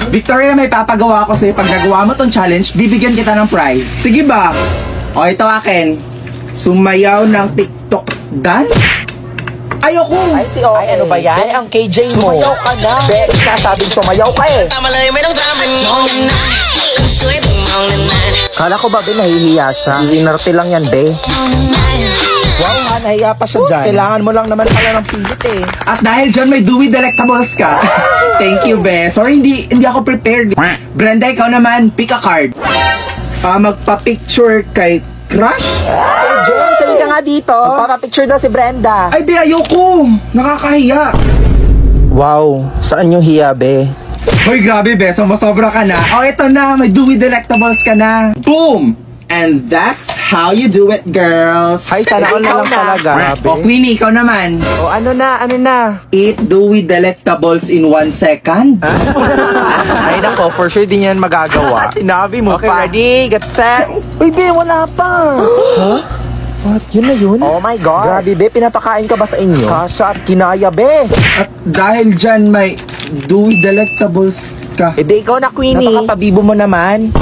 Victoria, may papagawa ko sa'yo. Pag nagawa mo tong challenge, bibigyan kita ng prize. Sige ba? O, ito akin. Sumayaw ng TikTok dance? Ayoko! Ay, si OA. Ay, ano ba yan? Be, ang KJ mo. Sumayaw ka na. Be, sasabing sumayaw ka eh. Kala ko ba, Be, nahihiya siya? Inarte lang yan, Be. Wow, ha, nahiya pa siya dyan. Kailangan mo lang naman pala ng pilit eh. At dahil dyan may Dewy Delectables ka. Thank you, Be. Sorry, hindi ako prepared. Brenda, ikaw naman, pick a card. Magpa-picture kay crush? Hey, James, salita nga dito. Magpapapicture daw si Brenda. Ay, Be, ayoko. Nakakahiya. Wow, saan yung hiya, Be? Hoy, grabe, Be. Sumasobra ka na. O, eto na. May Dewy Delectables ka na. Boom! And that's how you do it, girls. Ay, sana all na lang talaga. O, Queenie, ikaw naman. O, ano na? Eat Dewy Delectables in 1 second. Ay, nako, for sure din yan magagawa. Sinabi mo pa. Okay, ready, get set. Uy, Be, wala pa. Huh? What? Yun na yun? Oh my God. Grabe, Be, pinapakain ka ba sa inyo? Kasha at kinaya, Be. At dahil dyan may Dewy Delectables ka. E di ikaw na, Queenie. Napakapabibo mo naman.